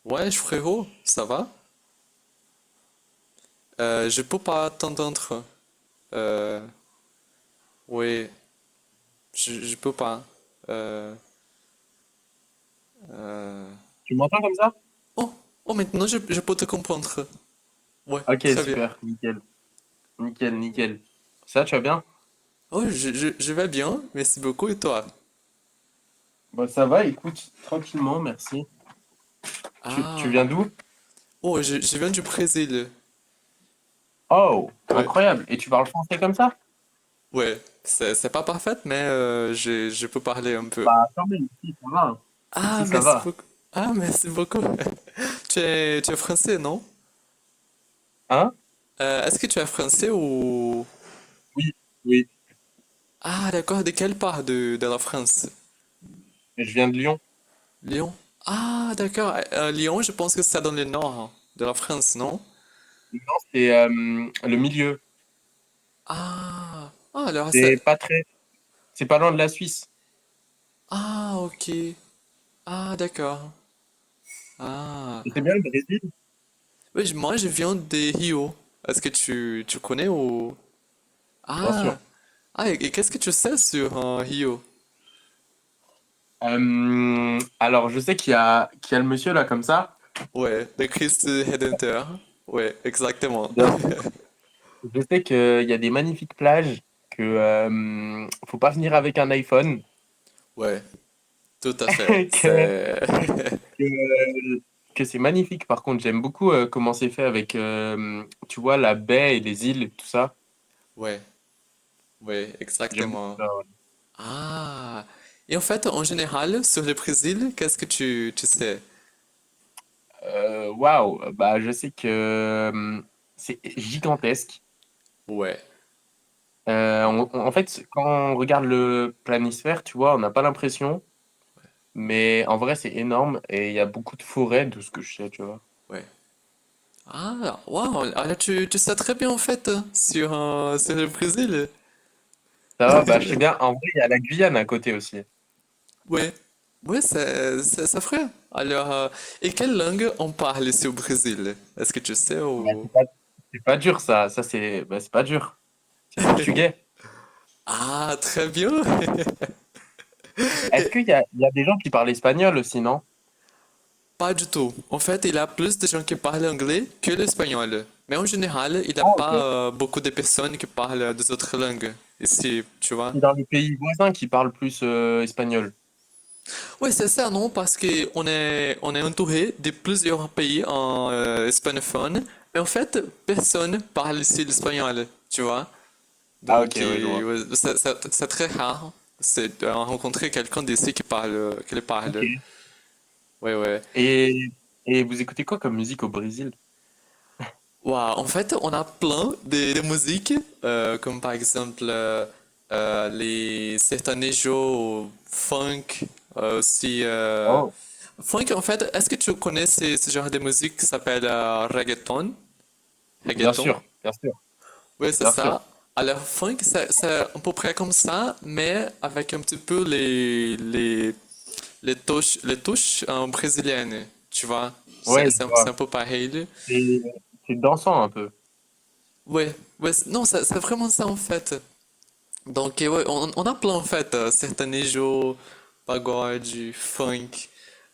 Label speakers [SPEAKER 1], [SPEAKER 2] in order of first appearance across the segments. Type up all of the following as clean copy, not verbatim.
[SPEAKER 1] Ouais, frérot, ça va? Je peux pas t'entendre. Euh, ouais, je peux pas. Euh, euh,
[SPEAKER 2] Tu m'entends comme ça?
[SPEAKER 1] Oh, oh, maintenant je peux te comprendre. Ouais,
[SPEAKER 2] Ok,
[SPEAKER 1] très bien.
[SPEAKER 2] super, nickel, nickel, nickel. Ça, tu vas bien?
[SPEAKER 1] Oh, je vais bien, merci beaucoup, et toi?
[SPEAKER 2] Bah, ça va, écoute, tranquillement, merci. Tu
[SPEAKER 1] Ah,
[SPEAKER 2] viens d'où?
[SPEAKER 1] oh, je viens du Brésil.
[SPEAKER 2] Oh,
[SPEAKER 1] Ouais,
[SPEAKER 2] incroyable. Et tu parles français comme ça?
[SPEAKER 1] ouais, c'est pas parfait, mais je peux parler un peu.
[SPEAKER 2] Bah, quand même, si, ça va.
[SPEAKER 1] Ah,
[SPEAKER 2] Si, ça
[SPEAKER 1] merci
[SPEAKER 2] va.
[SPEAKER 1] beaucoup. Ah, merci beaucoup. Tu es français, non?
[SPEAKER 2] Hein?
[SPEAKER 1] Est-ce que tu es français ou...
[SPEAKER 2] Oui, oui.
[SPEAKER 1] Ah, d'accord. De quelle part de la France?
[SPEAKER 2] Et je viens de Lyon.
[SPEAKER 1] Lyon? Ah, d'accord. Lyon, je pense que c'est dans le nord de la France, non?
[SPEAKER 2] Non, c'est le milieu.
[SPEAKER 1] Ah, ah, alors c'est...
[SPEAKER 2] C'est pas très... C'est pas loin de la Suisse.
[SPEAKER 1] Ah, ok. Ah, d'accord. Ah.
[SPEAKER 2] Et c'est bien le Brésil?
[SPEAKER 1] Oui, moi, je viens de Rio. Est-ce que tu connais ou...
[SPEAKER 2] Bien sûr.
[SPEAKER 1] Ah. Ah, et qu'est-ce que tu sais sur Rio?
[SPEAKER 2] Alors, je sais qu'il y a le monsieur là comme ça.
[SPEAKER 1] Ouais, le Christ Rédempteur. Ouais, exactement.
[SPEAKER 2] Bien sûr. Je sais qu'il y a des magnifiques plages, que faut pas venir avec un iPhone,
[SPEAKER 1] Ouais, tout à fait.
[SPEAKER 2] que,
[SPEAKER 1] C'est...
[SPEAKER 2] que c'est magnifique. Par contre, j'aime beaucoup comment c'est fait avec, tu vois, la baie et les îles, et tout ça.
[SPEAKER 1] Ouais, ouais,
[SPEAKER 2] J'aime beaucoup
[SPEAKER 1] exactement.
[SPEAKER 2] ça. Ouais.
[SPEAKER 1] Ah, et en fait, en général, sur le Brésil, qu'est-ce que tu sais?
[SPEAKER 2] Waouh, bah je sais que c'est gigantesque.
[SPEAKER 1] Ouais.
[SPEAKER 2] En fait, quand on regarde le planisphère, tu vois, on n'a pas l'impression, mais en vrai, c'est énorme et il y a beaucoup de forêts, de ce que je sais, tu vois.
[SPEAKER 1] Ouais. Ah, waouh, alors tu sais très bien en fait sur le Brésil.
[SPEAKER 2] Ça va, bah je sais bien. En vrai, il y a la Guyane à côté aussi.
[SPEAKER 1] Ouais, ouais, c'est vrai. Alors, et quelle langue on parle ici au Brésil? Est-ce que tu sais
[SPEAKER 2] Bah,
[SPEAKER 1] ou...
[SPEAKER 2] c'est pas dur ça. Ça, c'est pas dur. C'est portugais.
[SPEAKER 1] Ah, très bien.
[SPEAKER 2] Est-ce qu'il y a des gens qui parlent espagnol aussi, non?
[SPEAKER 1] Pas du tout. En fait, il y a plus de gens qui parlent anglais que l'espagnol. Mais en général, il n'y a
[SPEAKER 2] Ah,
[SPEAKER 1] pas
[SPEAKER 2] ok.
[SPEAKER 1] beaucoup de personnes qui parlent des autres langues ici, tu vois.
[SPEAKER 2] C'est dans les pays voisins qui parlent plus espagnol.
[SPEAKER 1] Oui, c'est ça, non? Parce qu'on est entouré de plusieurs pays en hispanophone. Mais en fait, personne parle ici l'espagnol, tu vois.
[SPEAKER 2] Ah, ok,
[SPEAKER 1] Donc,
[SPEAKER 2] ouais, je vois.
[SPEAKER 1] ouais, c'est très rare c'est de rencontrer quelqu'un d'ici qui le parle.
[SPEAKER 2] Ok.
[SPEAKER 1] Ouais, ouais.
[SPEAKER 2] Et, et vous écoutez quoi comme musique au Brésil?
[SPEAKER 1] Waouh, en fait, on a plein de musiques, comme par exemple les sertanejos, funk, aussi.
[SPEAKER 2] Oh,
[SPEAKER 1] Funk, en fait, est-ce que tu connais ce genre de musique qui s'appelle reggaeton?
[SPEAKER 2] bien
[SPEAKER 1] Reggaeton?
[SPEAKER 2] sûr, bien sûr,
[SPEAKER 1] Oui, c'est
[SPEAKER 2] bien sûr.
[SPEAKER 1] ça. Alors, funk, c'est à peu près comme ça, mais avec un petit peu les touches brésiliennes, tu vois?
[SPEAKER 2] Ouais,
[SPEAKER 1] C'est
[SPEAKER 2] je
[SPEAKER 1] c'est un c'est
[SPEAKER 2] vois.
[SPEAKER 1] un peu pareil.
[SPEAKER 2] C'est c'est dansant un peu.
[SPEAKER 1] Ouais, ouais, non, c'est vraiment ça en fait. Donc, ouais, on a plein en fait, sertanejo, pagode, funk,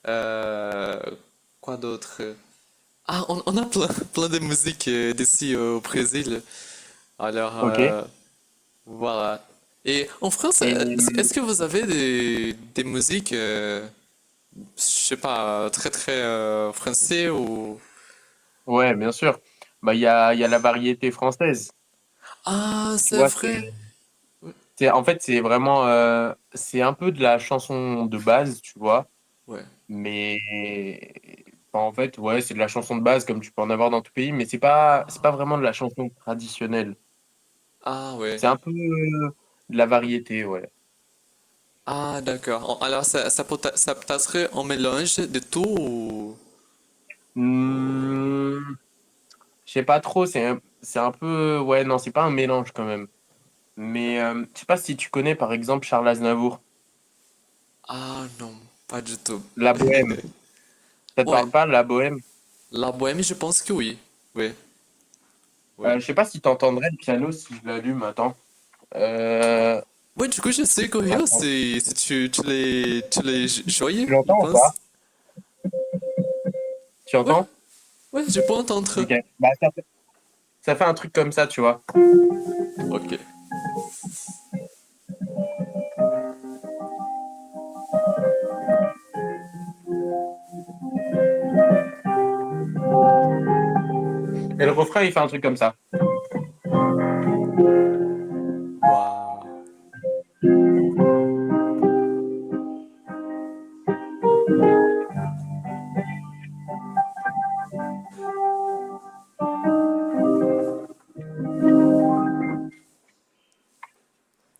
[SPEAKER 1] euh, quoi d'autre? Ah, on a plein, plein de musiques d'ici au Brésil. Alors,
[SPEAKER 2] Ok.
[SPEAKER 1] voilà. Et en France,
[SPEAKER 2] Et
[SPEAKER 1] est-ce que vous avez des musiques, je sais pas, très très français ou...
[SPEAKER 2] ouais, bien sûr. Bah, il y a la variété française.
[SPEAKER 1] Ah,
[SPEAKER 2] Tu
[SPEAKER 1] c'est
[SPEAKER 2] vois,
[SPEAKER 1] vrai.
[SPEAKER 2] en fait, c'est vraiment, c'est un peu de la chanson de base, tu vois.
[SPEAKER 1] Ouais.
[SPEAKER 2] Mais enfin, en fait, ouais, c'est de la chanson de base comme tu peux en avoir dans tout pays, mais c'est pas vraiment de la chanson traditionnelle.
[SPEAKER 1] Ah, ouais.
[SPEAKER 2] C'est un peu de la variété, ouais.
[SPEAKER 1] Ah, d'accord. Alors, ça peut être un mélange de tout ou...
[SPEAKER 2] Hmm, je sais pas trop, c'est un peu, ouais, non, c'est pas un mélange quand même. Mais je sais pas si tu connais par exemple Charles Aznavour,
[SPEAKER 1] Ah, non, pas du tout.
[SPEAKER 2] La Bohème. Ça te
[SPEAKER 1] Ouais,
[SPEAKER 2] parle pas, la bohème?
[SPEAKER 1] la bohème, je pense que oui. Oui, oui.
[SPEAKER 2] Je sais pas si t'entendrais le piano si je l'allume, attends. Euh,
[SPEAKER 1] Ouais, du coup, je suis curieux
[SPEAKER 2] attends.
[SPEAKER 1] si tu les jouais,
[SPEAKER 2] Tu
[SPEAKER 1] je
[SPEAKER 2] l'entends ou pas?
[SPEAKER 1] pense.
[SPEAKER 2] Tu
[SPEAKER 1] Ouais,
[SPEAKER 2] entends?
[SPEAKER 1] ouais, je peux entendre.
[SPEAKER 2] Ok. Bah, ça fait un truc comme ça, tu vois.
[SPEAKER 1] Ok.
[SPEAKER 2] Et le refrain, il fait un truc comme ça.
[SPEAKER 1] Waouh.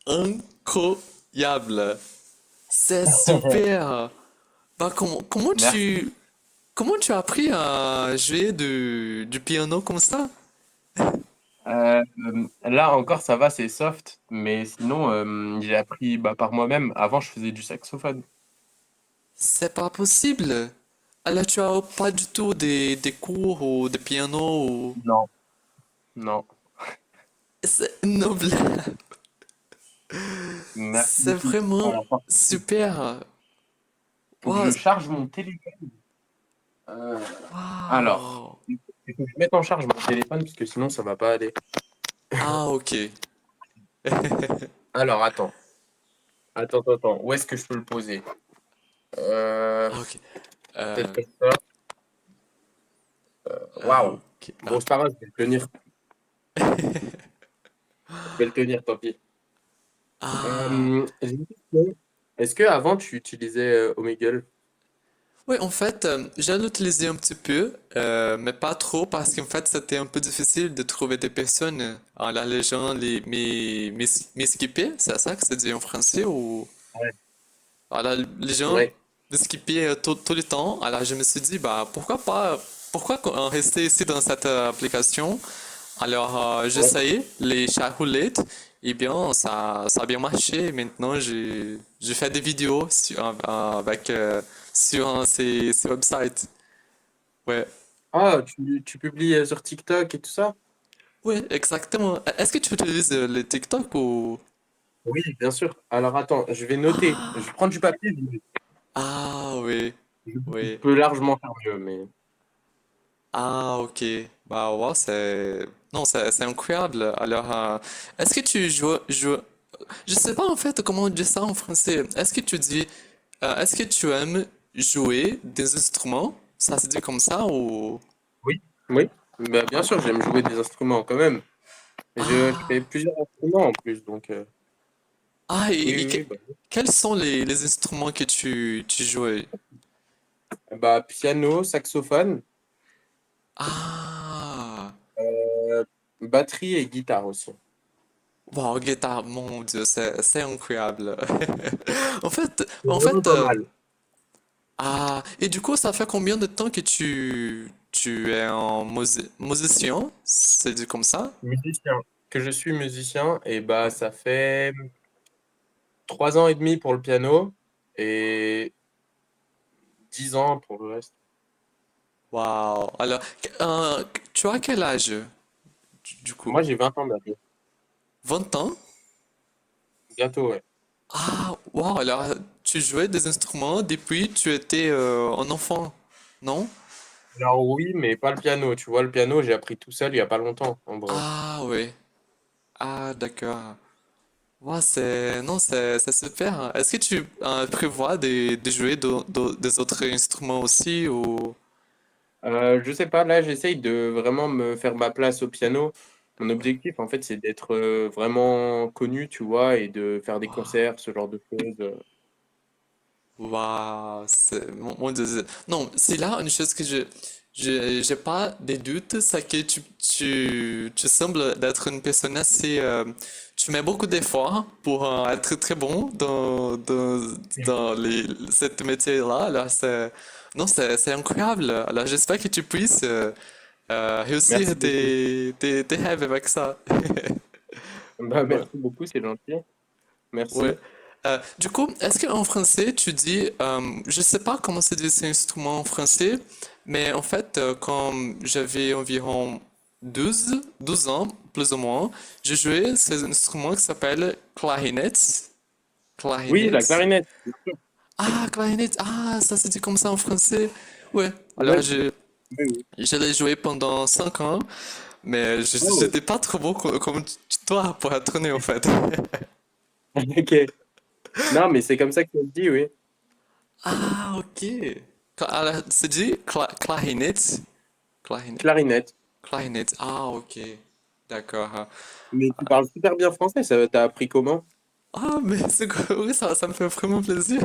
[SPEAKER 1] Incroyable. C'est super. Bah,
[SPEAKER 2] Merci.
[SPEAKER 1] comment tu as appris à jouer du piano comme ça?
[SPEAKER 2] Là encore, ça va, c'est soft. Mais sinon, j'ai appris bah, par moi-même. Avant, je faisais du saxophone.
[SPEAKER 1] C'est pas possible. Alors, tu as pas du tout des cours ou de piano ou...
[SPEAKER 2] Non, non.
[SPEAKER 1] C'est noble.
[SPEAKER 2] Merci
[SPEAKER 1] C'est
[SPEAKER 2] beaucoup.
[SPEAKER 1] vraiment
[SPEAKER 2] Alors, par contre,
[SPEAKER 1] super.
[SPEAKER 2] faut que
[SPEAKER 1] Waouh.
[SPEAKER 2] je charge mon téléphone. Euh, alors,
[SPEAKER 1] Waouh.
[SPEAKER 2] il faut que je mette en charge mon téléphone parce que sinon, ça va pas aller.
[SPEAKER 1] Ah, ok.
[SPEAKER 2] Alors, attends. Où est-ce que je peux le poser? Euh,
[SPEAKER 1] Ok.
[SPEAKER 2] peut-être
[SPEAKER 1] Euh,
[SPEAKER 2] comme ça. Waouh.
[SPEAKER 1] ok.
[SPEAKER 2] Bon, c'est pas grave, je vais le tenir. Je vais le tenir, tant pis.
[SPEAKER 1] Ah.
[SPEAKER 2] J'ai une question. Est-ce que avant tu utilisais Omegle?
[SPEAKER 1] Oui, en fait, j'ai utilisé un petit peu, mais pas trop parce qu'en fait, c'était un peu difficile de trouver des personnes. Alors, les gens, m'eskipper, c'est ça que c'est dit en français ou...
[SPEAKER 2] Ouais.
[SPEAKER 1] Alors, les gens
[SPEAKER 2] Ouais.
[SPEAKER 1] me skippaient tout le temps. Alors, je me suis dit, bah, pourquoi pas, pourquoi rester ici dans cette application? Alors,
[SPEAKER 2] Ouais.
[SPEAKER 1] j'essayais les chats roulettes. Eh bien, ça a bien marché. Maintenant, j'ai fait des vidéos avec, sur ces websites. Ouais.
[SPEAKER 2] Ah, tu publies sur TikTok et tout ça?
[SPEAKER 1] Oui, exactement. Est-ce que tu utilises les TikTok ou...
[SPEAKER 2] Oui, bien sûr. Alors attends, je vais noter. Je vais prendre du papier.
[SPEAKER 1] Ah, oui.
[SPEAKER 2] Je
[SPEAKER 1] Oui.
[SPEAKER 2] peux largement faire mieux, mais
[SPEAKER 1] Ah, ok. Bah, ouais, Non, c'est incroyable. Alors, est-ce que tu joues... Je sais pas en fait comment on dit ça en français. Est-ce que tu dis... est-ce que tu aimes jouer des instruments? Ça se dit comme ça ou...
[SPEAKER 2] oui, oui. Bah, bien sûr, j'aime jouer des instruments quand même. Je fais
[SPEAKER 1] Ah!
[SPEAKER 2] plusieurs instruments en plus, donc
[SPEAKER 1] Ah,
[SPEAKER 2] oui, oui, oui, bah,
[SPEAKER 1] quels sont les instruments que tu jouais?
[SPEAKER 2] bah, piano, saxophone,
[SPEAKER 1] Ah!
[SPEAKER 2] euh, batterie et guitare aussi.
[SPEAKER 1] Wow, guitare, mon Dieu, c'est incroyable.
[SPEAKER 2] C'est
[SPEAKER 1] En
[SPEAKER 2] vraiment
[SPEAKER 1] fait,
[SPEAKER 2] pas mal.
[SPEAKER 1] et du coup, ça fait combien de temps que tu es en musicien? C'est dit comme ça?
[SPEAKER 2] Musicien. Que je suis musicien, et bah ça fait 3 ans et demi pour le piano et 10 ans pour le reste.
[SPEAKER 1] Wow. Alors, tu as quel âge, du coup?
[SPEAKER 2] Moi j'ai 20 ans bientôt.
[SPEAKER 1] 20 ans?
[SPEAKER 2] Bientôt, ouais.
[SPEAKER 1] Ah, wow. Alors, tu jouais des instruments depuis tu étais un enfant, non?
[SPEAKER 2] Alors oui, mais pas le piano. Tu vois, le piano, j'ai appris tout seul il y a pas longtemps, en vrai.
[SPEAKER 1] Ah, oui. Ah, d'accord. Ouais, non, c'est super. Est-ce que tu prévois de jouer des autres instruments aussi ou...
[SPEAKER 2] Je sais pas, là j'essaye de vraiment me faire ma place au piano. Mon objectif, en fait, c'est d'être vraiment connu, tu vois, et de faire des
[SPEAKER 1] Waouh,
[SPEAKER 2] concerts, ce genre de choses.
[SPEAKER 1] waouh, mon Dieu. Non, c'est là une chose que j'ai pas de doute, c'est que tu sembles d'être une personne assez, tu mets beaucoup d'efforts pour être très bon dans cette métier-là. Alors non, c'est incroyable. Alors j'espère que tu puisses réussir
[SPEAKER 2] Merci beaucoup.
[SPEAKER 1] tes rêves avec ça.
[SPEAKER 2] Bah,
[SPEAKER 1] Ouais.
[SPEAKER 2] merci beaucoup, c'est gentil.
[SPEAKER 1] Ouais.
[SPEAKER 2] Merci.
[SPEAKER 1] Du coup, est-ce qu'en français, tu dis, je sais pas comment se dit cet instrument en français, mais en fait, quand j'avais environ 12 ans, plus ou moins, je jouais ces instruments qui s'appellent clarinette.
[SPEAKER 2] Oui, la
[SPEAKER 1] Clarinette.
[SPEAKER 2] clarinette, bien sûr.
[SPEAKER 1] Ah, clarinette. Ah, ça se dit comme ça en français. Ouais.
[SPEAKER 2] Ouais,
[SPEAKER 1] Alors,
[SPEAKER 2] oui, oui.
[SPEAKER 1] je l'ai joué pendant 5 ans, mais
[SPEAKER 2] Oh,
[SPEAKER 1] j'étais pas trop bon comme toi, pour être honnête, en fait.
[SPEAKER 2] ok. Non, mais c'est comme ça que ça se dit, oui.
[SPEAKER 1] Ah, ok. Alors, c'est dit clarinette. Clarinette.
[SPEAKER 2] Clarinette.
[SPEAKER 1] Clarinette. Ah, ok. D'accord.
[SPEAKER 2] Mais tu parles super bien français, ça t'as appris comment?
[SPEAKER 1] Ah, mais c'est cool. Oui, ça me fait vraiment plaisir.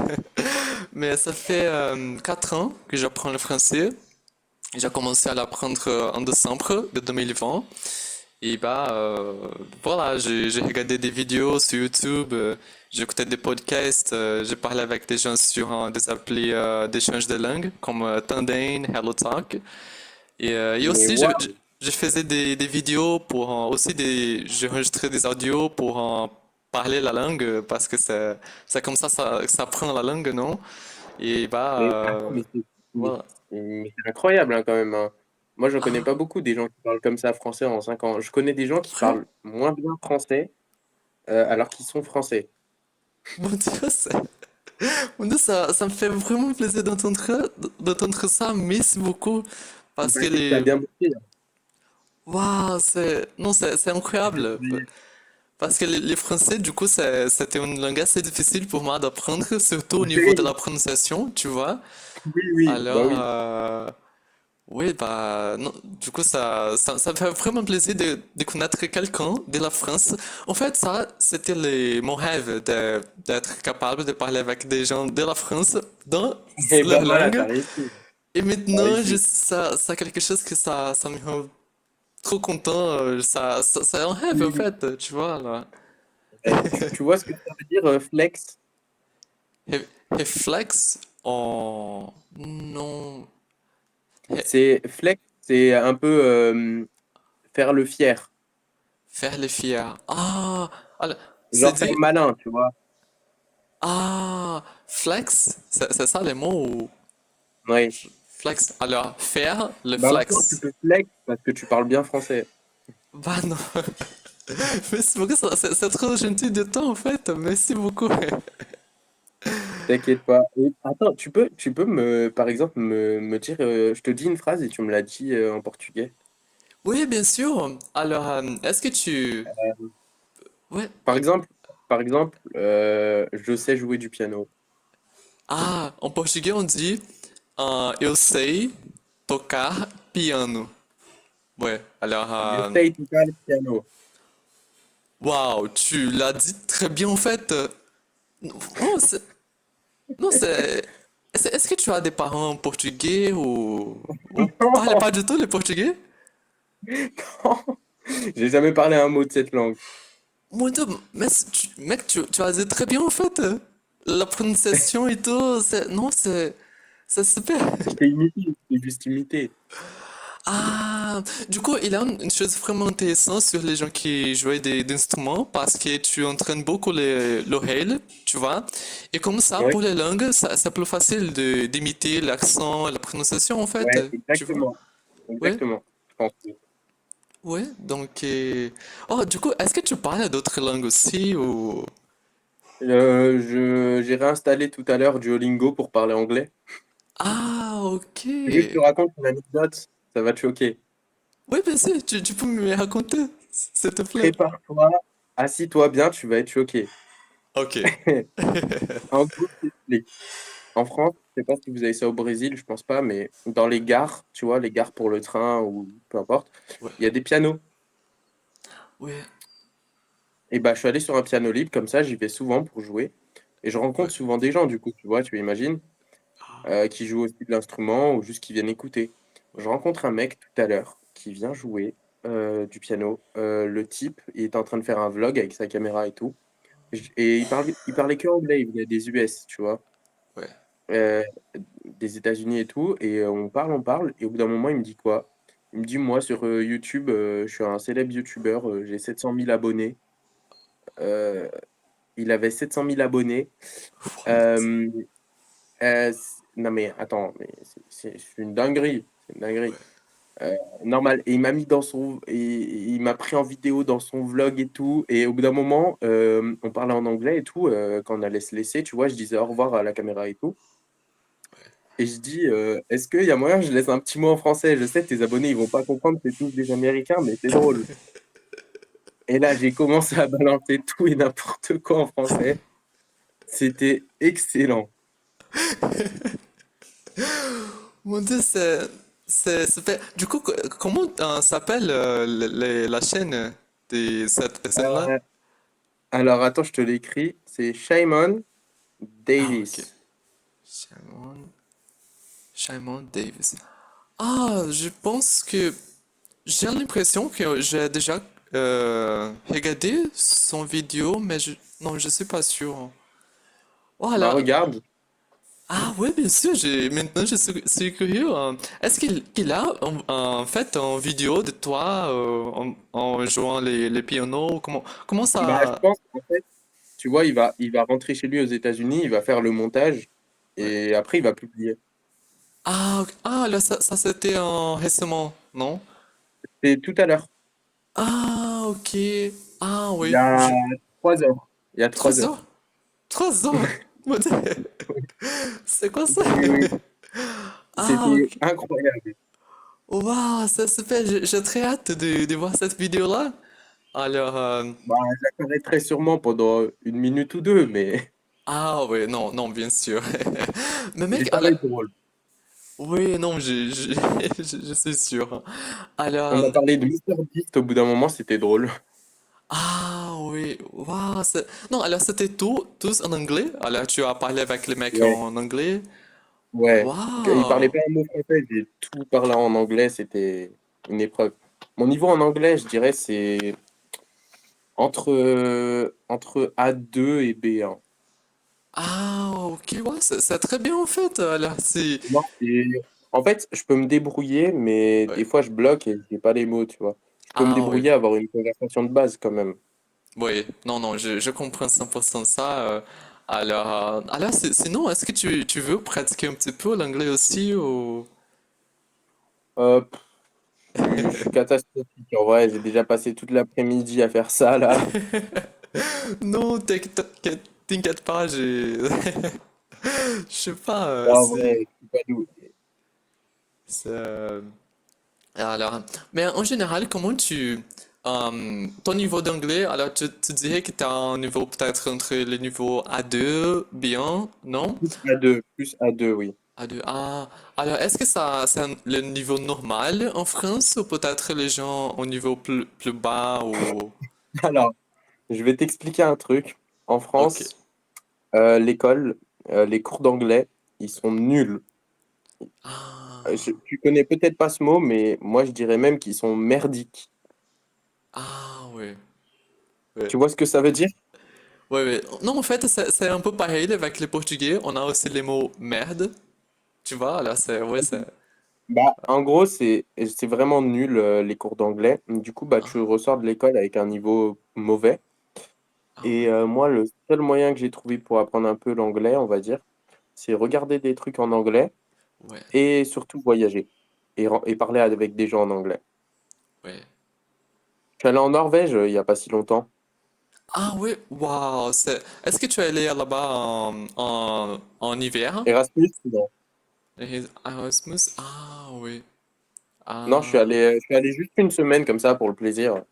[SPEAKER 1] Mais ça fait 4 ans que j'apprends le français. J'ai commencé à l'apprendre en décembre de 2020. Et bah, voilà, j'ai regardé des vidéos sur YouTube, j'ai écouté des podcasts, j'ai parlé avec des gens sur des applis d'échange de langue comme Tandem, HelloTalk. Et
[SPEAKER 2] Mais
[SPEAKER 1] aussi,
[SPEAKER 2] waouh!
[SPEAKER 1] je faisais des vidéos pour aussi j'ai enregistré des audios pour parler la langue parce que c'est comme ça apprend la langue, non? Et bah,
[SPEAKER 2] Mais attends, mais
[SPEAKER 1] voilà.
[SPEAKER 2] c'est incroyable hein, quand même, hein. Moi, je connais pas
[SPEAKER 1] Ah,
[SPEAKER 2] beaucoup des gens qui parlent comme ça français en 5 ans. Je connais des gens qui
[SPEAKER 1] vrai?
[SPEAKER 2] parlent moins bien français alors qu'ils sont français.
[SPEAKER 1] Mon Dieu, mon Dieu, ça me fait vraiment plaisir d'entendre ça. Merci beaucoup. Parce
[SPEAKER 2] Bah,
[SPEAKER 1] que
[SPEAKER 2] c'est que t'as bien bossé, hein.
[SPEAKER 1] waouh, non, c'est incroyable. Parce que les Français, du coup, c'était une langue assez difficile pour moi d'apprendre, surtout au niveau de
[SPEAKER 2] Oui,
[SPEAKER 1] la prononciation, tu vois.
[SPEAKER 2] oui, oui, bah
[SPEAKER 1] Alors,
[SPEAKER 2] oui.
[SPEAKER 1] oui, bah, non, du coup, ça me fait vraiment plaisir de connaître quelqu'un de la France. En fait, ça, c'était mon rêve d'être capable de parler avec des gens de la France dans
[SPEAKER 2] Et bah
[SPEAKER 1] leur
[SPEAKER 2] voilà, t'as
[SPEAKER 1] langue.
[SPEAKER 2] réussi.
[SPEAKER 1] Et
[SPEAKER 2] T'as
[SPEAKER 1] maintenant,
[SPEAKER 2] réussi.
[SPEAKER 1] ça quelque chose que ça me rend trop content. C'est un rêve, en
[SPEAKER 2] Oui, oui.
[SPEAKER 1] fait, tu vois, là.
[SPEAKER 2] Tu vois ce que ça veut dire flex?
[SPEAKER 1] Réflexe en... Non. Ré-
[SPEAKER 2] C'est flex, c'est un peu faire le fier.
[SPEAKER 1] Faire les fiers. Ah, alors, c'est
[SPEAKER 2] Genre faire
[SPEAKER 1] dit...
[SPEAKER 2] malin, tu vois.
[SPEAKER 1] Ah, flex, c'est ça les mots ou...
[SPEAKER 2] Ouais.
[SPEAKER 1] Flex. Alors, faire le
[SPEAKER 2] Bah maintenant, tu
[SPEAKER 1] flex.
[SPEAKER 2] peux flex parce que tu parles bien français.
[SPEAKER 1] Bah non. Merci beaucoup, c'est trop gentil de toi en fait. Merci beaucoup.
[SPEAKER 2] T'inquiète pas. Et attends, tu peux par exemple, me dire, je te dis une phrase et tu me la dis en portugais.
[SPEAKER 1] Oui, bien sûr. Alors, est-ce que tu... Ouais.
[SPEAKER 2] Par exemple, je sais jouer du piano.
[SPEAKER 1] Ah, en português on dit eu sei tocar piano. Ouais, alors,
[SPEAKER 2] Je sais tocar le piano.
[SPEAKER 1] waouh, tu l'as dit très bien en fait. Non, non, est-ce que tu as des parents portugais ou parlez pas du tout le portugais?
[SPEAKER 2] J'ai jamais parlé un mot de cette langue.
[SPEAKER 1] Mon Dieu, mec, tu as dit très bien en fait. La prononciation et tout, non, c'est super.
[SPEAKER 2] Je t'ai imité, je t'ai juste imité.
[SPEAKER 1] Ah, du coup, il y a une chose vraiment intéressante sur les gens qui jouent des instruments parce que tu entraînes beaucoup l'oreille, tu vois. Et comme ça,
[SPEAKER 2] Ouais,
[SPEAKER 1] pour les langues, c'est plus facile d'imiter l'accent, la prononciation en fait,
[SPEAKER 2] ouais,
[SPEAKER 1] tu vois.
[SPEAKER 2] exactement.
[SPEAKER 1] Oui,
[SPEAKER 2] Exactement. Je pense que-
[SPEAKER 1] oui. Donc, oh, du coup, est-ce que tu parles d'autres langues aussi ou...
[SPEAKER 2] j'ai réinstallé tout à l'heure Duolingo pour parler anglais.
[SPEAKER 1] Ah, ok.
[SPEAKER 2] Tu veux que je te raconte une anecdote? Ça va te choquer.
[SPEAKER 1] Oui, bien sûr, tu peux me raconter, s'il te plaît.
[SPEAKER 2] Prépare-toi, assis-toi bien, tu vas être choqué.
[SPEAKER 1] Ok.
[SPEAKER 2] En gros, je t'explique. En France, je sais pas si vous avez ça au Brésil, je pense pas, mais dans les gares, tu vois, les gares pour le train ou peu importe,
[SPEAKER 1] Ouais,
[SPEAKER 2] il y a des pianos.
[SPEAKER 1] ouais,
[SPEAKER 2] Et bah, je suis allé sur un piano libre, comme ça, j'y vais souvent pour jouer. Et je rencontre
[SPEAKER 1] ouais.
[SPEAKER 2] souvent des gens, du coup, tu vois, tu imagines, qui jouent aussi de l'instrument ou juste qui viennent écouter. Je rencontre un mec tout à l'heure qui vient jouer du piano. Le type, il est en train de faire un vlog avec sa caméra et tout. Et il parlait que anglais, il venait des US, tu vois,
[SPEAKER 1] Ouais.
[SPEAKER 2] euh, des États-Unis et tout. Et on parle, et au bout d'un moment, il me dit quoi? Il me dit, moi, sur YouTube, je suis un célèbre YouTuber, j'ai 700 000 abonnés. Euh, Il avait 700 000 abonnés.
[SPEAKER 1] What?
[SPEAKER 2] Euh, non mais attends, mais c'est une dinguerie. C'est une dinguerie.
[SPEAKER 1] Ouais.
[SPEAKER 2] Normal. Et il m'a mis dans son, et il m'a pris en vidéo dans son vlog et tout. Et au bout d'un moment, on parlait en anglais et tout. Quand on allait se laisser, tu vois, je disais au revoir à la caméra et tout. Et je dis, est-ce qu'il y a moyen que je laisse un petit mot en français? Je sais, tes abonnés, ils vont pas comprendre, c'est tous des Américains, mais c'est drôle. Et là, j'ai commencé à balancer tout et n'importe quoi en français. C'était excellent.
[SPEAKER 1] Mon Dieu, c'est super. Du coup, comment s'appelle la chaîne de cette personne-là?
[SPEAKER 2] Euh, alors, attends, je te l'écris. C'est Shimon
[SPEAKER 1] Ah, ok.
[SPEAKER 2] Davis.
[SPEAKER 1] Simon, Simon Davis. Ah, je pense que j'ai l'impression que j'ai déjà regardé son vidéo, mais non, je suis pas sûr.
[SPEAKER 2] Bah,
[SPEAKER 1] Voilà.
[SPEAKER 2] regarde.
[SPEAKER 1] Ah oui, bien sûr, maintenant suis curieux. Est-ce qu'il a en fait une vidéo de toi en jouant les pianos? Comment
[SPEAKER 2] Bah, je
[SPEAKER 1] ça?
[SPEAKER 2] pense qu'en fait, tu vois, il va rentrer chez lui aux États-Unis, il va faire le montage
[SPEAKER 1] Ouais.
[SPEAKER 2] et après, il va publier.
[SPEAKER 1] Ah, ah là, ça c'était récemment, non?
[SPEAKER 2] C'est tout à l'heure.
[SPEAKER 1] Ah, ok. Ah
[SPEAKER 2] Il y
[SPEAKER 1] oui,
[SPEAKER 2] a 3 heures. Il y a trois
[SPEAKER 1] Trois heures?
[SPEAKER 2] heures.
[SPEAKER 1] 3 heures? Mon Dieu, c'est quoi ça?
[SPEAKER 2] Oui, oui.
[SPEAKER 1] Ah,
[SPEAKER 2] C'était
[SPEAKER 1] ok.
[SPEAKER 2] incroyable.
[SPEAKER 1] Waouh, c'est super. J'ai très hâte de voir cette vidéo-là. Alors,
[SPEAKER 2] Bah, j'apparaîtrai sûrement pendant une minute ou deux, mais
[SPEAKER 1] ah oui, non, non, bien sûr. Mais
[SPEAKER 2] mais
[SPEAKER 1] mec,
[SPEAKER 2] ça va être drôle.
[SPEAKER 1] oui, non, je suis sûr.
[SPEAKER 2] On
[SPEAKER 1] Alors,
[SPEAKER 2] a parlé de MrBeast au bout d'un moment, c'était drôle.
[SPEAKER 1] ah oui, waouh, non, alors c'était tous en anglais. Alors tu as parlé avec les mecs
[SPEAKER 2] Ouais,
[SPEAKER 1] en anglais.
[SPEAKER 2] ouais. Il parlait
[SPEAKER 1] Waouh.
[SPEAKER 2] pas un mot français, j'ai tout parlé en anglais, c'était une épreuve. Mon niveau en anglais, je dirais, c'est entre A2 et B1.
[SPEAKER 1] Ah, ok, ouais, c'est très bien en fait. Alors, si.
[SPEAKER 2] Non, en fait, je peux me débrouiller, mais
[SPEAKER 1] Ouais.
[SPEAKER 2] des fois, je bloque et j'ai pas les mots, tu vois. Je peux me
[SPEAKER 1] Ah oui,
[SPEAKER 2] débrouiller, avoir une conversation de base quand même.
[SPEAKER 1] oui, non, non, je comprends 100% ça. Alors sinon, est-ce que tu veux pratiquer un petit peu l'anglais aussi ou...
[SPEAKER 2] Hop, je suis catastrophique. En vrai, j'ai déjà passé toute l'après-midi à faire ça, là.
[SPEAKER 1] Non, t'inquiète pas, je sais pas
[SPEAKER 2] En
[SPEAKER 1] si...
[SPEAKER 2] vrai, je suis pas doué.
[SPEAKER 1] c'est- Alors, mais en général, comment ton niveau d'anglais, alors tu dirais que tu as un niveau peut-être entre le niveau A2, bien, non?
[SPEAKER 2] Plus A2, oui.
[SPEAKER 1] A2, ah. Alors, est-ce que ça, c'est le niveau normal en France ou peut-être les gens au niveau plus bas ou...
[SPEAKER 2] Alors, je vais t'expliquer un truc. En
[SPEAKER 1] Ok.
[SPEAKER 2] France, l'école, les cours d'anglais, ils sont nuls.
[SPEAKER 1] Ah,
[SPEAKER 2] Tu connais peut-être pas ce mot, mais moi, je dirais même qu'ils sont merdiques.
[SPEAKER 1] ah, oui. Oui.
[SPEAKER 2] Tu vois ce que ça veut dire?
[SPEAKER 1] Ouais, ouais. Non, en fait, c'est un peu pareil avec le portugais. On a aussi les mots merde. Tu vois, là, ouais, c'est.
[SPEAKER 2] Bah, en gros, c'est vraiment nul, les cours d'anglais. Du coup, bah, tu
[SPEAKER 1] Ah,
[SPEAKER 2] ressors de l'école avec un niveau mauvais.
[SPEAKER 1] ah
[SPEAKER 2] Et
[SPEAKER 1] ouais.
[SPEAKER 2] moi, le seul moyen que j'ai trouvé pour apprendre un peu l'anglais, on va dire, c'est regarder des trucs en anglais
[SPEAKER 1] Ouais,
[SPEAKER 2] et surtout voyager et parler avec des gens en anglais.
[SPEAKER 1] ouais.
[SPEAKER 2] Je suis allé en Norvège il y a pas si longtemps.
[SPEAKER 1] Ah ouais, waouh. Est-ce que tu es allé là-bas en hiver?
[SPEAKER 2] Erasmus? Non.
[SPEAKER 1] Erasmus? Ah oui.
[SPEAKER 2] Non,
[SPEAKER 1] Ah,
[SPEAKER 2] je suis allé juste une semaine comme ça pour le plaisir.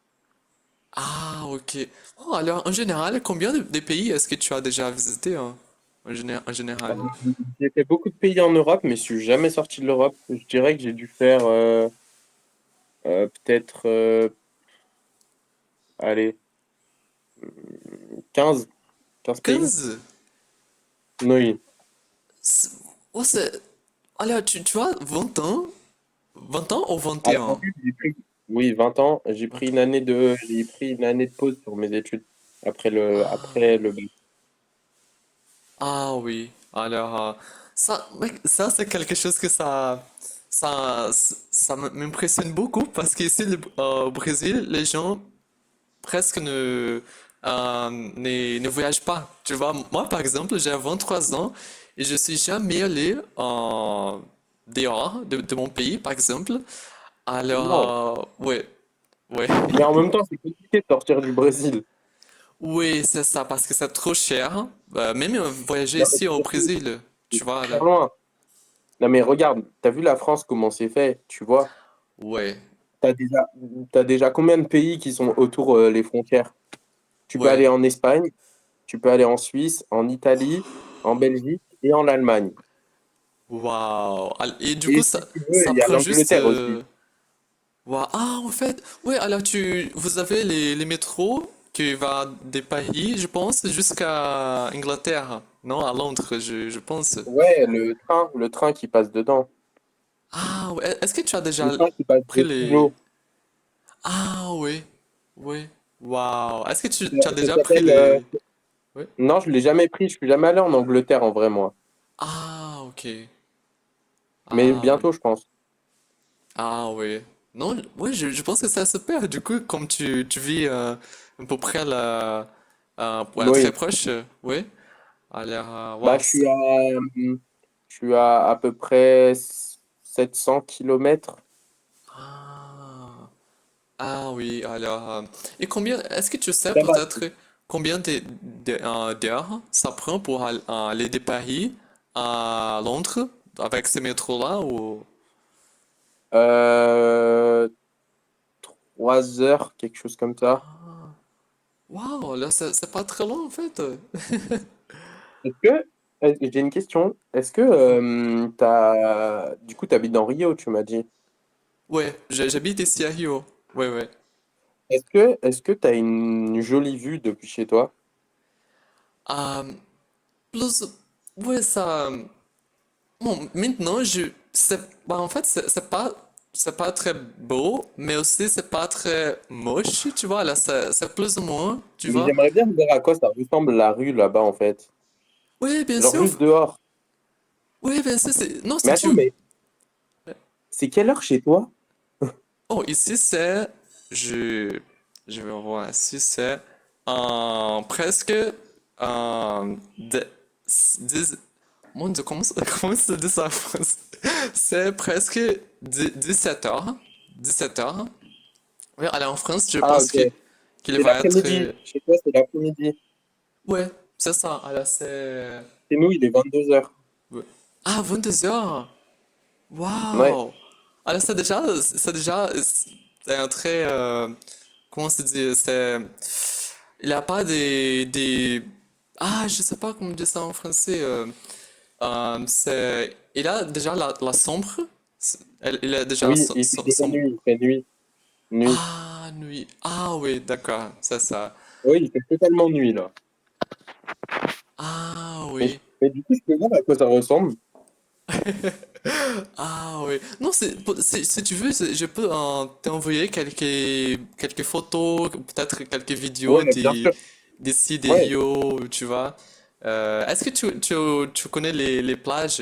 [SPEAKER 1] ah ok. Oh, alors, en général, combien de pays est-ce que tu as déjà visité hein, en général?
[SPEAKER 2] J'ai fait beaucoup de pays en Europe, mais je suis jamais sorti de l'Europe. Je dirais que j'ai dû faire peut-être, allez, 15, 15 pays.
[SPEAKER 1] 15?
[SPEAKER 2] Oui.
[SPEAKER 1] C'est- Oh, alors, tu as 20 ans? 20 ans ou
[SPEAKER 2] Alors, en
[SPEAKER 1] 21?
[SPEAKER 2] fait, oui, 20 ans. J'ai pris une année de pause sur mes études après
[SPEAKER 1] Ah,
[SPEAKER 2] le bac.
[SPEAKER 1] ah oui. Alors, ça, mec, ça c'est quelque chose que ça m'impressionne beaucoup parce qu'ici au Brésil, les gens presque ne. ne voyagent pas. Tu vois, moi, par exemple, j'ai 23 ans et je suis jamais allé dehors de mon pays, par exemple.
[SPEAKER 2] Non.
[SPEAKER 1] Alors, ouais, ouais.
[SPEAKER 2] Mais en même temps, c'est compliqué de sortir du Brésil.
[SPEAKER 1] Oui, c'est ça, parce que c'est trop cher. Même voyager
[SPEAKER 2] Non, mais
[SPEAKER 1] ici au
[SPEAKER 2] surtout,
[SPEAKER 1] Brésil,
[SPEAKER 2] c'est
[SPEAKER 1] tu vois,
[SPEAKER 2] super
[SPEAKER 1] là.
[SPEAKER 2] loin. Non, mais regarde, t'as vu la France, comment c'est fait, tu vois?
[SPEAKER 1] Ouais,
[SPEAKER 2] T'as déjà, t'as déjà combien de pays qui sont autour les frontières? Tu peux
[SPEAKER 1] ouais.
[SPEAKER 2] aller en Espagne, tu peux aller en Suisse, en Italie, en Belgique et en Allemagne.
[SPEAKER 1] Waouh. Et du coup,
[SPEAKER 2] Et
[SPEAKER 1] ça,
[SPEAKER 2] si tu veux,
[SPEAKER 1] ça
[SPEAKER 2] il y a
[SPEAKER 1] prend juste.
[SPEAKER 2] l'Angleterre aussi.
[SPEAKER 1] Waouh. Ah, en fait, ouais, alors vous avez les métros qui va des Paris, je pense, jusqu'à Angleterre, non? À Londres, je pense.
[SPEAKER 2] Ouais, le train qui passe dedans.
[SPEAKER 1] Ah, ouais. Est-ce que tu as
[SPEAKER 2] Le
[SPEAKER 1] déjà
[SPEAKER 2] train qui passe
[SPEAKER 1] pris
[SPEAKER 2] de sous
[SPEAKER 1] les...
[SPEAKER 2] l'eau.
[SPEAKER 1] Ah, oui, oui. Waouh. Est-ce que tu as
[SPEAKER 2] Ça
[SPEAKER 1] déjà pris
[SPEAKER 2] s'appelle.
[SPEAKER 1] les... Oui.
[SPEAKER 2] Non, je l'ai jamais pris. Je suis jamais allé en Angleterre en vrai, moi.
[SPEAKER 1] Ah, ok.
[SPEAKER 2] Mais
[SPEAKER 1] Ah, oui.
[SPEAKER 2] bientôt, je pense.
[SPEAKER 1] Ah, oui. Non, ouais, je pense que ça se perd. Du coup, comme tu vis à peu près là, ouais, très
[SPEAKER 2] Oui.
[SPEAKER 1] proche, oui. Alors,
[SPEAKER 2] Bah,
[SPEAKER 1] waouh.
[SPEAKER 2] je suis à peu près 700 kilomètres.
[SPEAKER 1] Ah. Ah oui, alors, et combien, est-ce que tu sais
[SPEAKER 2] Ça va.
[SPEAKER 1] peut-être combien d'heures ça prend pour aller de Paris à Londres avec ce métro-là ou...
[SPEAKER 2] Euh, 3 heures, quelque chose comme ça.
[SPEAKER 1] Waouh, là c'est pas très long en fait.
[SPEAKER 2] Est-ce que, j'ai une question. Est-ce que du coup, tu habites dans Rio, tu m'as dit.
[SPEAKER 1] Ouais, j'habite ici à Rio. Ouais, ouais.
[SPEAKER 2] Est-ce que tu as une jolie vue depuis chez toi?
[SPEAKER 1] Euh, plus, ouais, ça. Bon, maintenant, bah, en fait, c'est pas très beau, mais aussi c'est pas très moche, tu vois, là, c'est plus ou moins, tu
[SPEAKER 2] Mais
[SPEAKER 1] vois.
[SPEAKER 2] j'aimerais bien voir à quoi ça ressemble la rue là-bas, en fait.
[SPEAKER 1] Oui, bien
[SPEAKER 2] Genre
[SPEAKER 1] sûr.
[SPEAKER 2] juste dehors.
[SPEAKER 1] Oui, bien sûr, non,
[SPEAKER 2] Mais
[SPEAKER 1] si
[SPEAKER 2] attends,
[SPEAKER 1] tu...
[SPEAKER 2] mais c'est quelle heure chez toi?
[SPEAKER 1] Oh, ici, je, je vais voir, ici, c'est presque, de- 10, mon Dieu, comment se dit ça en français? C'est presque 17 heures. 17 heures. Oui, alors en France, je
[SPEAKER 2] Ah,
[SPEAKER 1] pense
[SPEAKER 2] ok.
[SPEAKER 1] qu'il
[SPEAKER 2] C'est
[SPEAKER 1] va être...
[SPEAKER 2] l'après-midi. Chez toi, c'est l'après-midi.
[SPEAKER 1] Ouais, c'est ça. Alors c'est...
[SPEAKER 2] Chez nous, il est 22 heures.
[SPEAKER 1] Ouais. Ah, 22 heures.
[SPEAKER 2] Ouais.
[SPEAKER 1] Waouh. Alors c'est un très... comment se dit? Il n'y a pas Ah, je sais pas comment dire ça en français. Il a déjà la sombre. Il a déjà
[SPEAKER 2] Oui, il fait déjà
[SPEAKER 1] sombre.
[SPEAKER 2] nuit. Il fait nuit. Nuit.
[SPEAKER 1] Ah, nuit. Ah oui, d'accord, c'est ça.
[SPEAKER 2] Oui, il fait totalement nuit, là.
[SPEAKER 1] Ah
[SPEAKER 2] Mais,
[SPEAKER 1] oui.
[SPEAKER 2] mais du coup, je peux voir à quoi ça ressemble.
[SPEAKER 1] Ah oui. Non, si tu veux, je peux t'envoyer quelques photos, peut-être quelques vidéos
[SPEAKER 2] Ouais, bien sûr.
[SPEAKER 1] d'ici, des
[SPEAKER 2] Ouais.
[SPEAKER 1] Rio, tu vois. Est-ce que tu connais les plages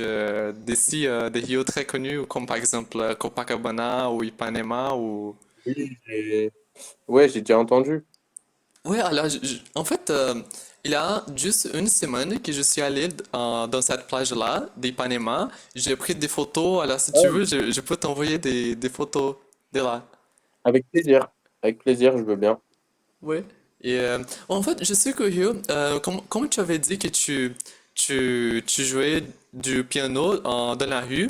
[SPEAKER 1] d'ici, des Rio très connues, comme par exemple Copacabana ou Ipanema ou...
[SPEAKER 2] Oui, ouais, j'ai déjà entendu.
[SPEAKER 1] Ouais, alors, en fait, il y a juste une semaine que je suis allé dans cette plage-là, d'Ipanema. J'ai pris des photos. Alors, si tu
[SPEAKER 2] Ouais.
[SPEAKER 1] veux, je peux t'envoyer des photos de là.
[SPEAKER 2] Avec plaisir. Avec plaisir, je veux bien.
[SPEAKER 1] Ouais. Et en fait, je suis curieux. Comme tu avais dit que tu jouais du piano dans la rue.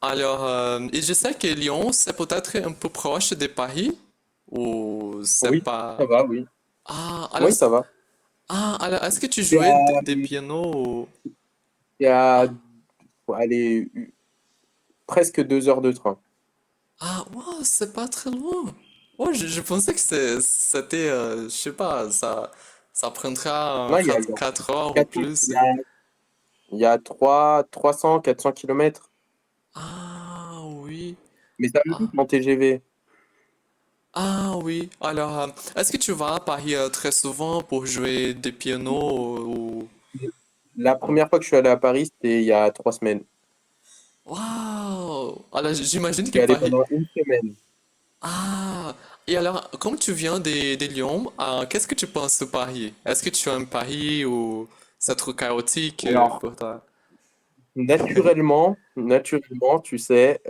[SPEAKER 1] Alors, et je sais que Lyon, c'est peut-être un peu proche de Paris. Ou c'est
[SPEAKER 2] Oui, ça
[SPEAKER 1] pas.
[SPEAKER 2] va, oui.
[SPEAKER 1] Ah,
[SPEAKER 2] Oui, ça va.
[SPEAKER 1] alors est-ce que tu
[SPEAKER 2] C'est
[SPEAKER 1] jouais
[SPEAKER 2] à,
[SPEAKER 1] des pianos
[SPEAKER 2] c'est à,
[SPEAKER 1] Ah,
[SPEAKER 2] allez, presque 2 heures de train.
[SPEAKER 1] wow, c'est pas très loin. Ouais, je pensais que c'était, je sais pas, ça prendra
[SPEAKER 2] Non,
[SPEAKER 1] 4 heures ou
[SPEAKER 2] 400
[SPEAKER 1] plus.
[SPEAKER 2] il y a 300, 400 kilomètres.
[SPEAKER 1] Ah oui.
[SPEAKER 2] Mais ça me
[SPEAKER 1] Ah,
[SPEAKER 2] coûte mon TGV.
[SPEAKER 1] ah oui. Alors, est-ce que tu vas à Paris très souvent pour jouer des pianos ou...
[SPEAKER 2] La
[SPEAKER 1] ou-
[SPEAKER 2] première fois que je suis allé à Paris, c'était il y a 3 semaines.
[SPEAKER 1] Waouh! Alors, j'imagine
[SPEAKER 2] Je
[SPEAKER 1] que
[SPEAKER 2] suis allé
[SPEAKER 1] Paris...
[SPEAKER 2] pendant une semaine.
[SPEAKER 1] Ah! Et alors, comme tu viens de Lyon, qu'est-ce que tu penses de Paris? Est-ce que tu aimes Paris ou c'est trop chaotique
[SPEAKER 2] Alors,
[SPEAKER 1] pour toi?
[SPEAKER 2] naturellement, tu sais,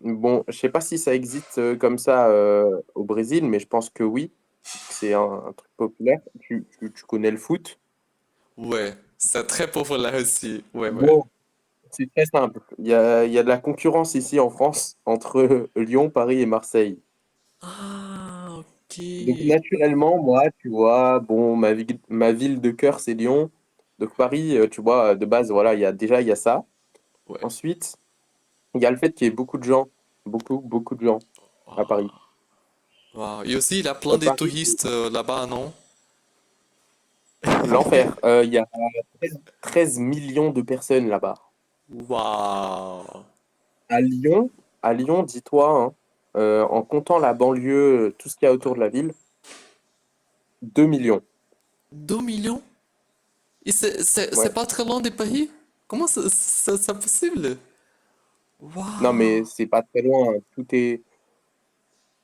[SPEAKER 2] bon, je sais pas si ça existe comme ça au Brésil, mais je pense que oui, que c'est un truc populaire. Tu connais le foot?
[SPEAKER 1] Ouais, c'est très populaire aussi. Ouais, ouais.
[SPEAKER 2] Bon, c'est très simple. Il y a de la concurrence ici en France entre Lyon, Paris et Marseille.
[SPEAKER 1] Ah, ok.
[SPEAKER 2] Donc naturellement, moi, tu vois, bon, ma ville de cœur, c'est Lyon. Donc Paris, tu vois, de base, voilà, il y a ça.
[SPEAKER 1] Ouais.
[SPEAKER 2] Ensuite, il y a le fait qu'il y ait beaucoup de gens, beaucoup de gens à Paris.
[SPEAKER 1] Wow. Et aussi, il y a plein de
[SPEAKER 2] Paris,
[SPEAKER 1] touristes là-bas, non?
[SPEAKER 2] l'enfer. Il y a 13 millions de personnes là-bas.
[SPEAKER 1] Waouh.
[SPEAKER 2] À à Lyon, dis-toi, hein, en comptant la banlieue, tout ce qu'il y a autour de la ville, 2 millions.
[SPEAKER 1] 2 millions? Et c'est
[SPEAKER 2] Ouais.
[SPEAKER 1] pas très loin des pays? Comment c'est possible?
[SPEAKER 2] Non, mais
[SPEAKER 1] Waouh.
[SPEAKER 2] c'est pas très loin. Tout est.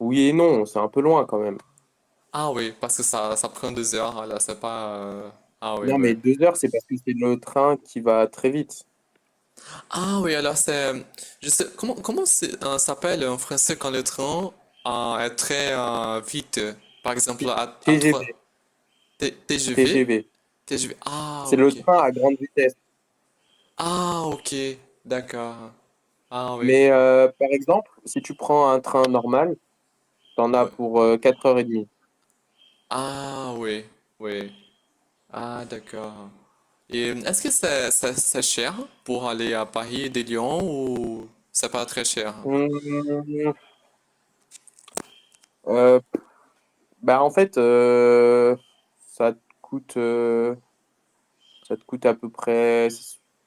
[SPEAKER 2] Oui et non, c'est un peu loin quand même.
[SPEAKER 1] Ah oui, parce que ça prend 2 heures, là, c'est pas... Ah oui,
[SPEAKER 2] Non,
[SPEAKER 1] oui.
[SPEAKER 2] mais 2 heures, c'est parce que c'est le train qui va très vite.
[SPEAKER 1] Ah oui, alors c'est... Je sais, comment s'appelle en français quand le train est très vite? Par exemple, à
[SPEAKER 2] TGV,
[SPEAKER 1] 3... TGV?
[SPEAKER 2] TGV.
[SPEAKER 1] TGV. Ah,
[SPEAKER 2] C'est le
[SPEAKER 1] ok.
[SPEAKER 2] train à grande vitesse.
[SPEAKER 1] Ah, ok. D'accord. Ah oui.
[SPEAKER 2] Mais par exemple, si tu prends un train normal, t'en as
[SPEAKER 1] Ouais.
[SPEAKER 2] pour 4h30.
[SPEAKER 1] Ah oui, oui. Ah, d'accord. Et est-ce que c'est cher pour aller à Paris de Lyon ou c'est pas très cher?
[SPEAKER 2] Hum, euh, Bah en fait, ça te coûte, euh, ça te coûte à peu près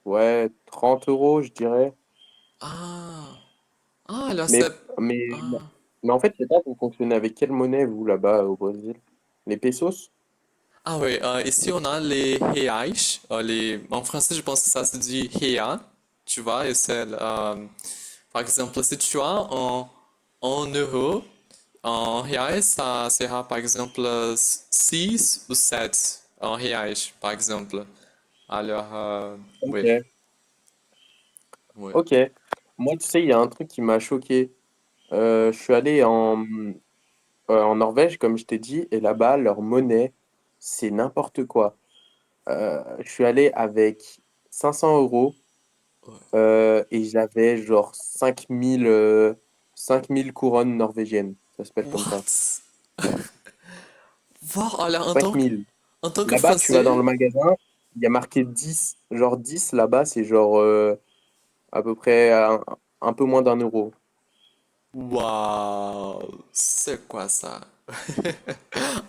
[SPEAKER 2] ouais, 30 euros, je dirais.
[SPEAKER 1] Ah, ah, là
[SPEAKER 2] Mais,
[SPEAKER 1] c'est...
[SPEAKER 2] mais,
[SPEAKER 1] Ah.
[SPEAKER 2] mais en fait, je sais pas, vous fonctionnez avec quelle monnaie, vous, là-bas au Brésil? Les pesos?
[SPEAKER 1] Ah oui, ici on a les reais. En français, je pense que ça se dit rea, tu vois, et c'est, par exemple, si tu as en euros, en reais, ça sera par exemple 6 ou 7 en reais, par exemple. Alors, oui,
[SPEAKER 2] Ok.
[SPEAKER 1] oui.
[SPEAKER 2] Ok. Moi, tu sais, il y a un truc qui m'a choqué.
[SPEAKER 1] Ouais.
[SPEAKER 2] Je suis allé en Norvège, comme je t'ai dit, et là-bas, leur monnaie, c'est n'importe quoi. Je suis allé avec 500 euros et j'avais genre 5000 couronnes norvégiennes. Ça s'appelle comme ça.
[SPEAKER 1] What? Wow, alors
[SPEAKER 2] 5000.
[SPEAKER 1] en tant que
[SPEAKER 2] Là-bas, tu vas dans
[SPEAKER 1] Français,
[SPEAKER 2] le magasin, il y a marqué 10. Genre 10 là-bas, c'est genre à peu près un peu moins d'1 euro.
[SPEAKER 1] waouh, c'est quoi ça?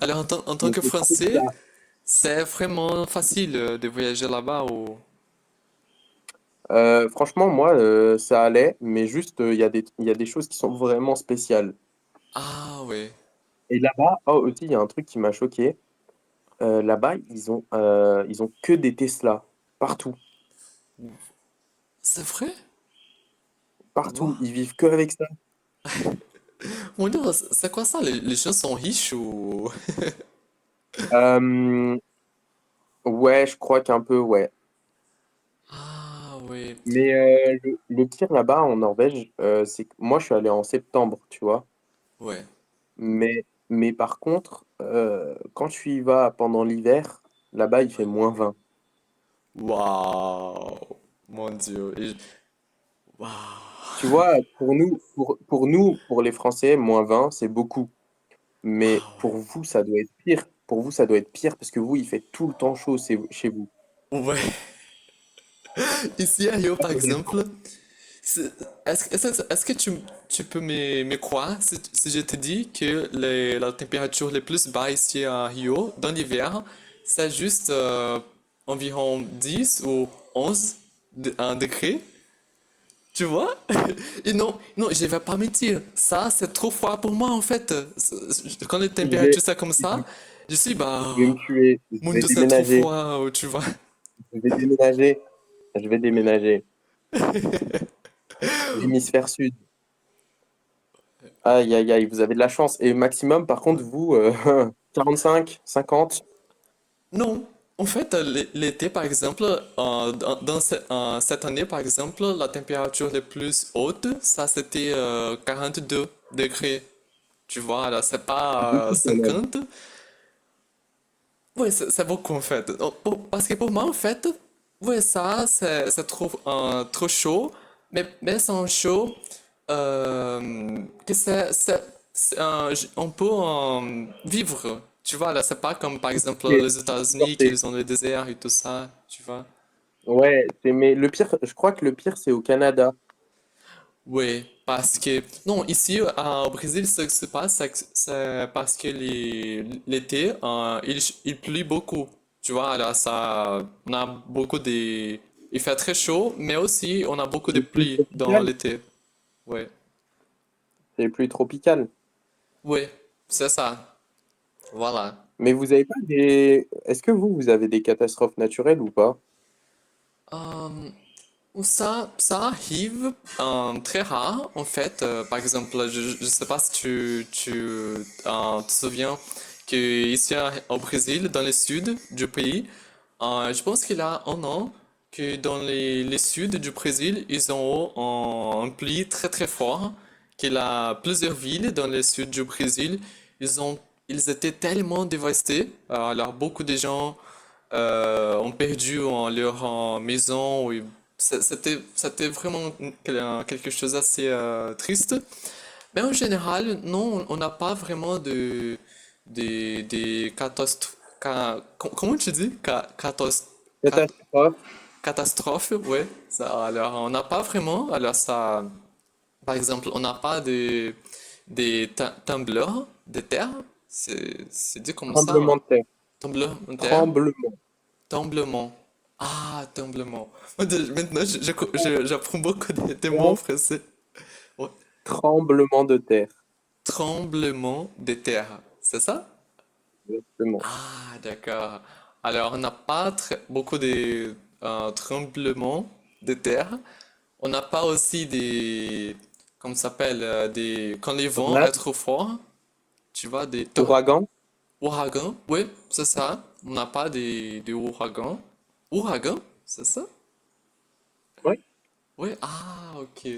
[SPEAKER 1] Alors, en tant
[SPEAKER 2] Mais
[SPEAKER 1] que
[SPEAKER 2] c'est trop
[SPEAKER 1] Français,
[SPEAKER 2] bizarre.
[SPEAKER 1] c'est vraiment facile de voyager là-bas ou...
[SPEAKER 2] Franchement, moi, ça allait, mais juste, il y a des choses qui sont vraiment spéciales.
[SPEAKER 1] Ah oui.
[SPEAKER 2] Et là-bas, oh, aussi, il y a un truc qui m'a choqué. Là-bas, ils ont que des Tesla. Partout.
[SPEAKER 1] C'est vrai?
[SPEAKER 2] Partout.
[SPEAKER 1] Waouh.
[SPEAKER 2] Ils vivent que avec ça.
[SPEAKER 1] Mon Dieu, c'est quoi ça? Les gens sont riches ou...
[SPEAKER 2] Euh, ouais, je crois qu'un peu, ouais.
[SPEAKER 1] Ah oui.
[SPEAKER 2] Mais le pire là-bas, en Norvège, c'est que moi, je suis allé en septembre, tu vois.
[SPEAKER 1] Ouais.
[SPEAKER 2] Mais par contre, quand tu y vas pendant l'hiver, là-bas, il fait
[SPEAKER 1] Ouais.
[SPEAKER 2] -20.
[SPEAKER 1] Waouh. Mon Dieu. Waouh.
[SPEAKER 2] Tu vois, pour les Français, -20, c'est beaucoup. Mais
[SPEAKER 1] Ah
[SPEAKER 2] pour vous, ça doit être pire. Pour vous, ça doit être pire parce que vous, il fait tout le temps chaud chez vous.
[SPEAKER 1] ouais. Ouais. Ici à Rio,
[SPEAKER 2] Ah,
[SPEAKER 1] par
[SPEAKER 2] vous êtes-
[SPEAKER 1] exemple, c'est- est-ce que tu peux me croire si je te dis que la température la plus basse ici à Rio, dans l'hiver, c'est juste environ 10 ou 11 un degré? Tu vois? Et non, non, je vais pas mentir. Ça, c'est trop froid pour moi, en fait. Quand les
[SPEAKER 2] Je vais,
[SPEAKER 1] températures sont comme
[SPEAKER 2] je
[SPEAKER 1] ça, je suis,
[SPEAKER 2] je vais me
[SPEAKER 1] bah,
[SPEAKER 2] tuer. Je
[SPEAKER 1] mon
[SPEAKER 2] vais
[SPEAKER 1] Dieu, c'est trop
[SPEAKER 2] déménager.
[SPEAKER 1] froid, tu vois.
[SPEAKER 2] Je vais déménager. Je vais déménager. L'hémisphère sud. Aïe, aïe, aïe, vous avez de la chance. Et maximum, par contre, vous, 45, 50.
[SPEAKER 1] Non, en fait, l'été, par exemple, cette année, par exemple, la température la plus haute, ça c'était 42 degrés. Tu vois, là, c'est pas
[SPEAKER 2] Beaucoup quand même.
[SPEAKER 1] 50. Oui, c'est beaucoup en fait. Parce que pour moi, en fait, oui, ça, c'est trop chaud, mais c'est un chaud que on peut vivre. Tu vois, là, c'est pas comme par exemple
[SPEAKER 2] Et
[SPEAKER 1] les États-Unis
[SPEAKER 2] supporter.
[SPEAKER 1] qu'ils ont le désert et tout ça, tu vois.
[SPEAKER 2] Ouais, mais le pire, je crois que le pire, c'est au Canada.
[SPEAKER 1] Oui, parce que, non, ici au Brésil, ce qui se passe, c'est parce que l'été, il pleut beaucoup. Tu vois, alors ça, on a beaucoup de, il fait très chaud, mais aussi on a beaucoup de
[SPEAKER 2] Les pluies
[SPEAKER 1] pluie dans
[SPEAKER 2] tropicales.
[SPEAKER 1] l'été. Oui,
[SPEAKER 2] C'est les pluies tropicales.
[SPEAKER 1] oui, c'est ça. Voilà.
[SPEAKER 2] Mais vous avez pas des... Est-ce que vous avez des catastrophes naturelles ou pas?
[SPEAKER 1] Euh, ça arrive très rare, en fait. Par exemple, je sais pas si te souviens que ici au Brésil, dans le sud du pays, je pense qu'il y a un an que dans les sud du Brésil, ils ont eu un pluie très très fort, qu'il y a plusieurs villes dans le sud du Brésil, ils étaient tellement dévastés. Alors beaucoup de gens ont perdu leur maison. Oui. C'était vraiment quelque chose d'assez triste. Mais en général, non, on n'a pas vraiment de catastrophes. Comment tu dis?
[SPEAKER 2] Catastrophe.
[SPEAKER 1] Catastrophe, ouais. Ça, alors, on n'a pas vraiment. Alors, ça, par exemple, on n'a pas des trembleurs de terre. C'est dit comme ça, hein?
[SPEAKER 2] Tremblement de terre.
[SPEAKER 1] Tremblement de terre.
[SPEAKER 2] Tremblement.
[SPEAKER 1] Tremblement. Ah, tremblement. Maintenant, j'apprends beaucoup de mots en
[SPEAKER 2] Trem-
[SPEAKER 1] français. Ouais.
[SPEAKER 2] Tremblement de terre.
[SPEAKER 1] Tremblement de terre. C'est ça?
[SPEAKER 2] Exactement.
[SPEAKER 1] Ah, d'accord. Alors, on n'a pas beaucoup de tremblements de terre. On n'a pas aussi des, comment ça s'appelle, quand les vents est
[SPEAKER 2] Tornade.
[SPEAKER 1] trop fort, tu vois,
[SPEAKER 2] Ouragan.
[SPEAKER 1] ouragans. Oui, c'est ça. On n'a pas des ouragans. Ouragan, c'est ça?
[SPEAKER 2] Ouais.
[SPEAKER 1] Oui, ah, ok.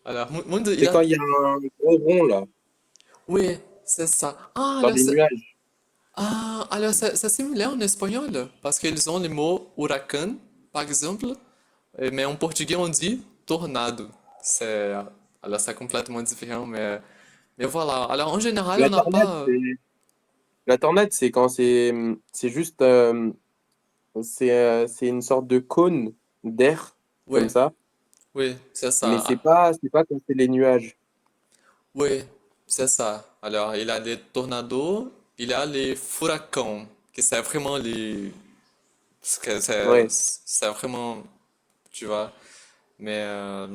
[SPEAKER 1] Alors, monde, il
[SPEAKER 2] C'est
[SPEAKER 1] a.
[SPEAKER 2] quand il y a un gros rond là,
[SPEAKER 1] Oui, c'est ça.
[SPEAKER 2] dans des nuages.
[SPEAKER 1] Alors c'est similaire en espagnol, parce qu'ils ont le mot huracan, par exemple, mais en portugais on dit tornado. C'est, alors c'est complètement différent, mais voilà. Alors en général, on
[SPEAKER 2] La
[SPEAKER 1] n'a
[SPEAKER 2] tornade,
[SPEAKER 1] pas.
[SPEAKER 2] la tornade, c'est quand c'est juste c'est une sorte de cône d'air comme
[SPEAKER 1] Oui,
[SPEAKER 2] ça,
[SPEAKER 1] oui, c'est
[SPEAKER 2] mais
[SPEAKER 1] ça.
[SPEAKER 2] c'est pas quand c'est les nuages.
[SPEAKER 1] Oui, c'est ça. Alors, il a des tornados, il a les furacans, que c'est vraiment les.
[SPEAKER 2] Ouais.
[SPEAKER 1] C'est vraiment. Tu vois. Mais, euh,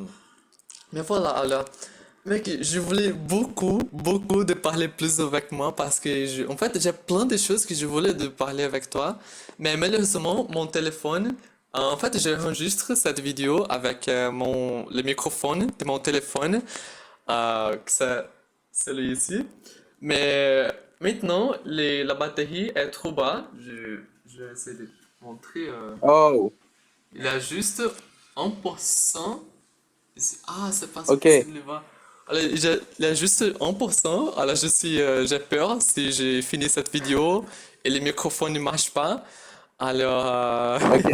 [SPEAKER 1] mais voilà, alors. Mec, je voulais beaucoup de parler plus avec moi parce que, en fait, j'ai plein de choses que je voulais de parler avec toi. Mais malheureusement, mon téléphone, en fait, j'enregistre cette vidéo avec le microphone de mon téléphone, que c'est celui-ci. Mais maintenant, la batterie est trop bas. Je vais essayer de montrer.
[SPEAKER 2] Oh,
[SPEAKER 1] Il a juste 1%. Ah, c'est pas
[SPEAKER 2] ok.
[SPEAKER 1] possible de voir. Alors, il y a juste 1%. Alors, j'ai peur si j'ai fini cette vidéo et le microphone ne marche pas. Alors,
[SPEAKER 2] Ok.